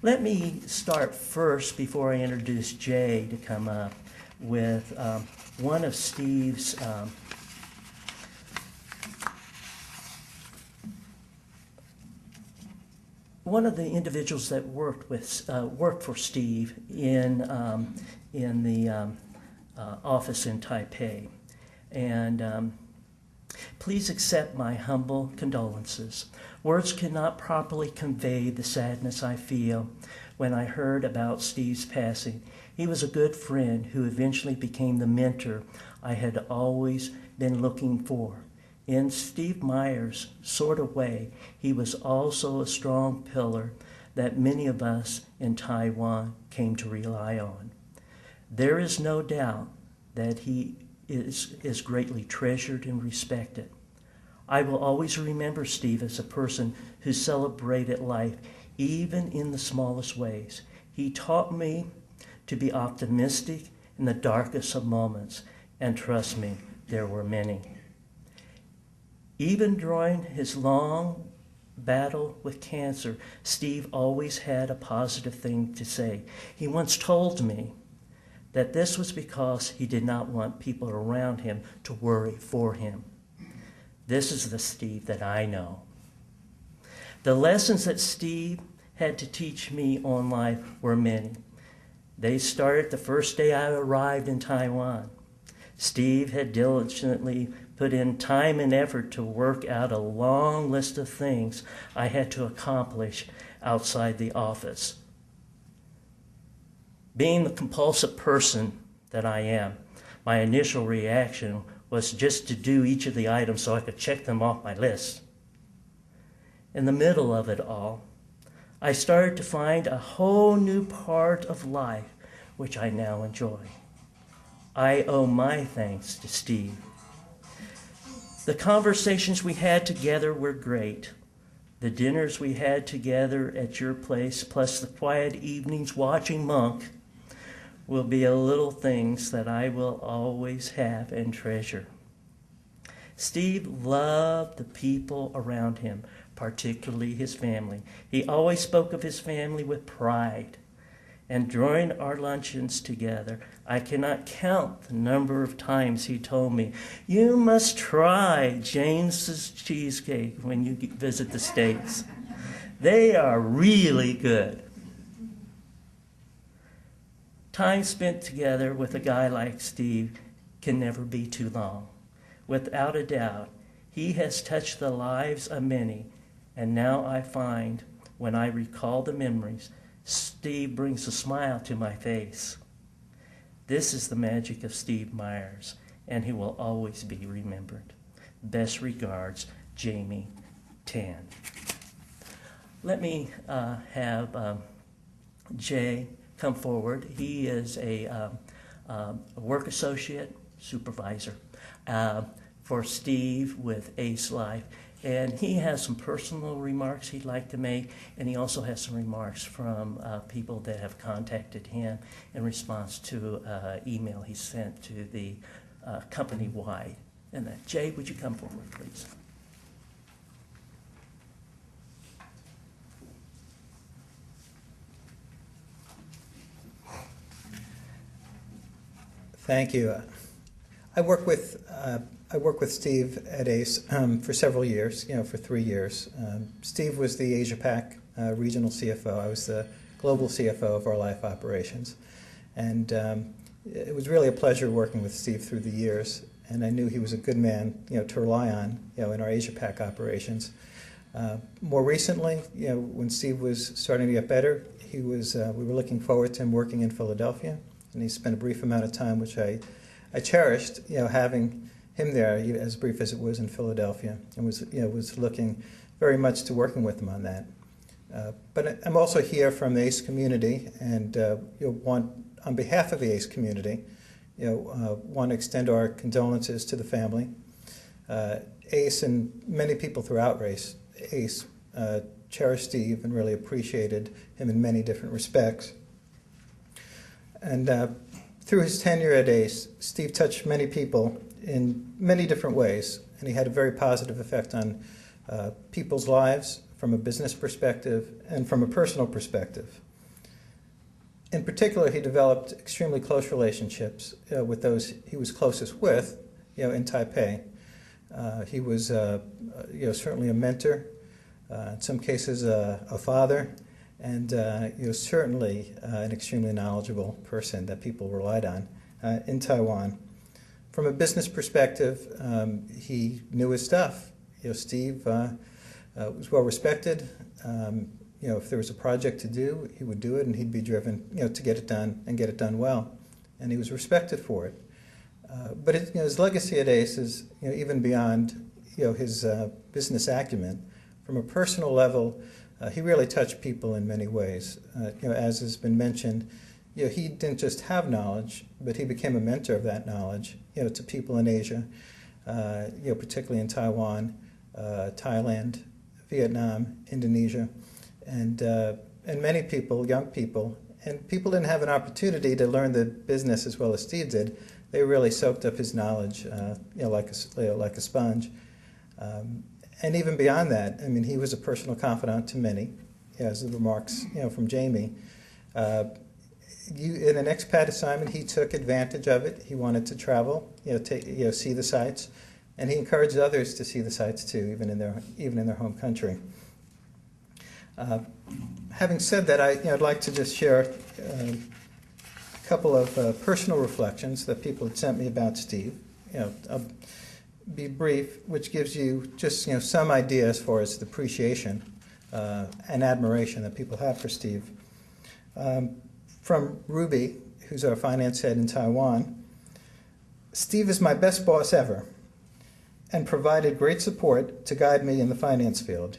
Let me start first, before I introduce Jay to come up, with one of Steve's one of the individuals that worked for Steve in the office in Taipei, and please accept my humble condolences. Words cannot properly convey the sadness I feel when I heard about Steve's passing. He was a good friend who eventually became the mentor I had always been looking for. In Steve Myers' sort of way, he was also a strong pillar that many of us in Taiwan came to rely on. There is no doubt that he is greatly treasured and respected. I will always remember Steve as a person who celebrated life even in the smallest ways. He taught me to be optimistic in the darkest of moments, and trust me, there were many. Even during his long battle with cancer, Steve always had a positive thing to say. He once told me that this was because he did not want people around him to worry for him. This is the Steve that I know. The lessons that Steve had to teach me on life were many. They started the first day I arrived in Taiwan. Steve had diligently put in time and effort to work out a long list of things I had to accomplish outside the office. Being the compulsive person that I am, my initial reaction was just to do each of the items so I could check them off my list. In the middle of it all, I started to find a whole new part of life which I now enjoy. I owe my thanks to Steve. The conversations we had together were great. The dinners we had together at your place, plus the quiet evenings watching Monk, will be a little things that I will always have and treasure. Steve loved the people around him, particularly his family. He always spoke of his family with pride. And during our luncheons together, I cannot count the number of times he told me, "You must try James's cheesecake when you visit the States. They are really good." Time spent together with a guy like Steve can never be too long. Without a doubt, he has touched the lives of many, and now I find, when I recall the memories, Steve brings a smile to my face. This is the magic of Steve Myers, and he will always be remembered. Best regards, Jamie Tan. Let me have Jay come forward. He is a work associate supervisor for Steve with Ace Life. And he has some personal remarks he'd like to make, and he also has some remarks from people that have contacted him in response to email he sent to the company-wide. And Jay, would you come forward, please? Thank you. I work with Steve at ACE for several years, for 3 years. Steve was the Asia Pac regional CFO. I was the global CFO of our life operations. And it was really a pleasure working with Steve through the years. And I knew he was a good man, to rely on, in our Asia Pac operations. More recently, when Steve was starting to get better, we were looking forward to him working in Philadelphia. And he spent a brief amount of time, which I cherished, having him there, as brief as it was in Philadelphia, and was looking very much to working with him on that. But I'm also here from the ACE community, and on behalf of the ACE community, want to extend our condolences to the family. ACE and many people throughout ACE cherished Steve and really appreciated him in many different respects. And through his tenure at ACE, Steve touched many people in many different ways, and he had a very positive effect on people's lives, from a business perspective and from a personal perspective. In particular, he developed extremely close relationships with those he was closest with, in Taipei. He was, certainly a mentor, in some cases a father, and certainly an extremely knowledgeable person that people relied on in Taiwan. From a business perspective, he knew his stuff. Steve was well respected. If there was a project to do, he would do it, and he'd be driven, to get it done and get it done well, and he was respected for it. But his legacy at ACE is, even beyond, his business acumen. From a personal level, he really touched people in many ways. As has been mentioned, he didn't just have knowledge, but he became a mentor of that knowledge, to people in Asia, particularly in Taiwan, Thailand, Vietnam, Indonesia, and many people, young people, and people didn't have an opportunity to learn the business as well as Steve did. They really soaked up his knowledge, like a sponge. And even beyond that, he was a personal confidant to many, as the remarks, from Jamie. In an expat assignment, he took advantage of it. He wanted to travel, see the sights, and he encouraged others to see the sights too, even in their home country. Having said that, I'd like to just share a couple of personal reflections that people had sent me about Steve. I'll be brief, which gives you just some idea as far as the appreciation and admiration that people have for Steve. From Ruby, who's our finance head in Taiwan, Steve is my best boss ever and provided great support to guide me in the finance field.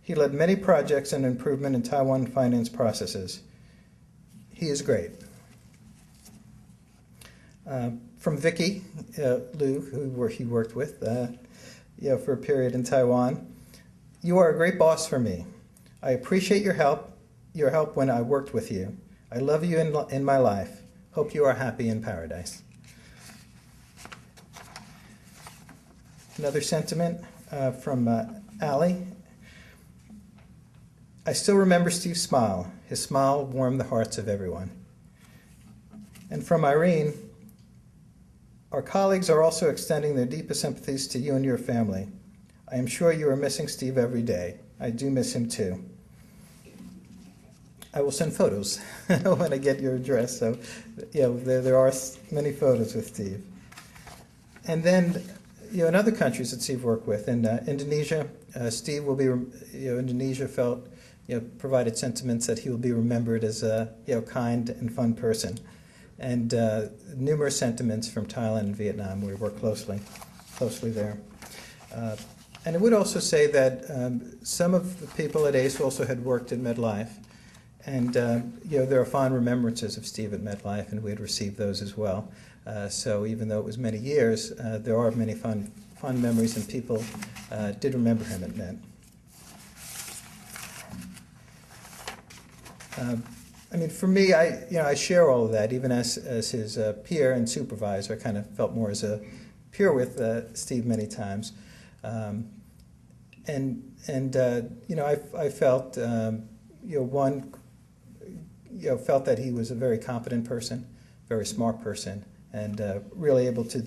He led many projects and improvement in Taiwan finance processes. He is great. From Vicky Liu, who he worked with for a period in Taiwan, you are a great boss for me. I appreciate your help when I worked with you. I love you in my life. Hope you are happy in paradise. Another sentiment from Allie. I still remember Steve's smile. His smile warmed the hearts of everyone. And from Irene, our colleagues are also extending their deepest sympathies to you and your family. I am sure you are missing Steve every day. I do miss him too. I will send photos when I get your address. So, there are many photos with Steve. And then, in other countries that Steve worked with, in Indonesia, Steve will be, Indonesia provided sentiments that he will be remembered as a, kind and fun person. And numerous sentiments from Thailand and Vietnam, where we work closely there. And I would also say that some of the people at ACE also had worked at MedLife. And, there are fond remembrances of Steve at MedLife, and we had received those as well. So even though it was many years, there are many fond memories, and people did remember him at Med. For me, I share all of that, even as his peer and supervisor. I kind of felt more as a peer with Steve many times. I felt, felt that he was a very competent person, very smart person, and really able to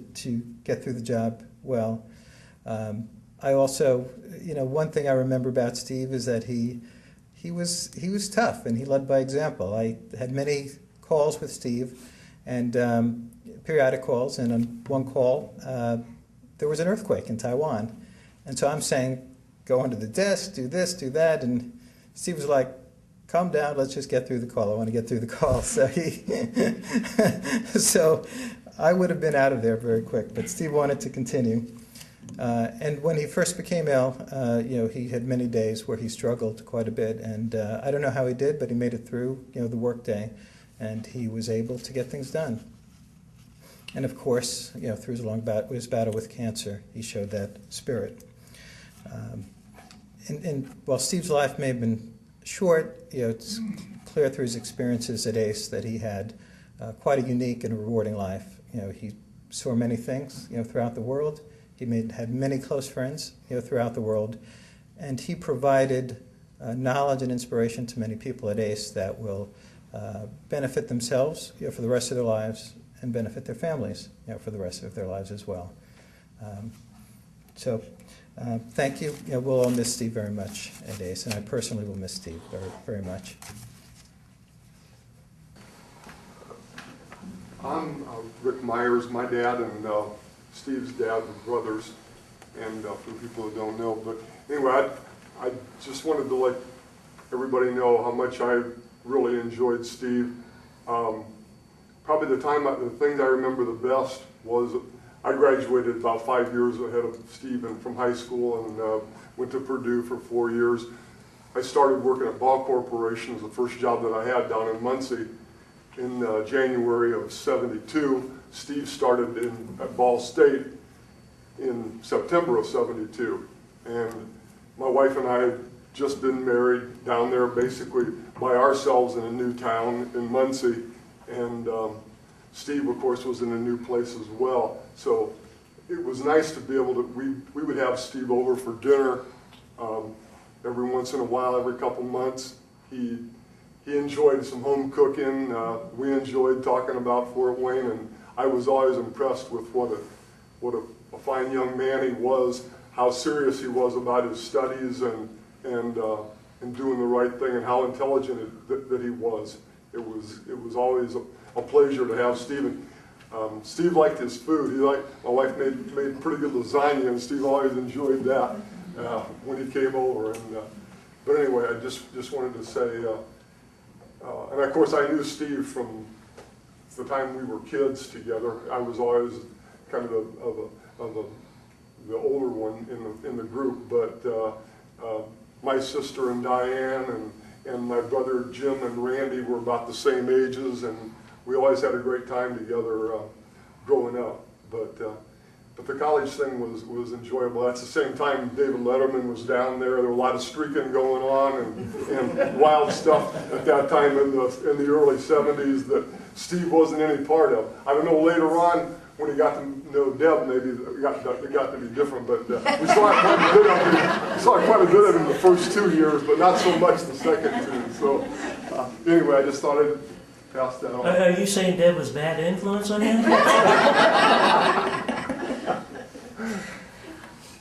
get through the job well. I also, one thing I remember about Steve is that he was tough, and he led by example. I had many calls with Steve, and periodic calls, and on one call, there was an earthquake in Taiwan. And so I'm saying, go under the desk, do this, do that, and Steve was like, calm down, let's just get through the call. I want to get through the call. So so I would have been out of there very quick, but Steve wanted to continue. And when he first became ill, he had many days where he struggled quite a bit, and I don't know how he did, but he made it through, the workday, and he was able to get things done. And of course, through his battle with cancer, he showed that spirit. And while Steve's life may have been short, it's clear through his experiences at ACE that he had quite a unique and rewarding life. He saw many things, throughout the world. He had many close friends, throughout the world, and he provided knowledge and inspiration to many people at ACE that will benefit themselves for the rest of their lives and benefit their families for the rest of their lives as well. So thank you. We'll all miss Steve very much at ACE, and I personally will miss Steve very, very much. I'm Rick Myers. My dad and Steve's dad were brothers, and for people who don't know. But anyway, I just wanted to let everybody know how much I really enjoyed Steve. Probably the things I remember the best was I graduated about 5 years ahead of Steve from high school and went to Purdue for 4 years. I started working at Ball Corporation as the first job that I had down in Muncie in January of '72. Steve started at Ball State in September of '72. And my wife and I had just been married down there basically by ourselves in a new town in Muncie. And Steve, of course, was in a new place as well. So it was nice to be able to, we would have Steve over for dinner every once in a while, every couple months. He enjoyed some home cooking. We enjoyed talking about Fort Wayne, and I was always impressed with what a fine young man he was, how serious he was about his studies and doing the right thing, and how intelligent that he was. It was always a pleasure to have Steve. Steve liked his food. My wife made pretty good lasagna, and Steve always enjoyed that when he came over. But anyway, I just wanted to say, and of course I knew Steve from the time we were kids together. I was always kind of the older one in the group, but my sister and Diane and my brother Jim and Randy were about the same ages, and we always had a great time together growing up. But the college thing was enjoyable. At the same time, David Letterman was down there. There were a lot of streaking going on and wild stuff at that time in the early '70s that Steve wasn't any part of. I don't know, later on when he got to know Deb, maybe it got to be different. But we saw quite a bit of him the first 2 years, but not so much the second two. So anyway, I just thought I'd pass that on. Are you saying Deb was a bad influence on him?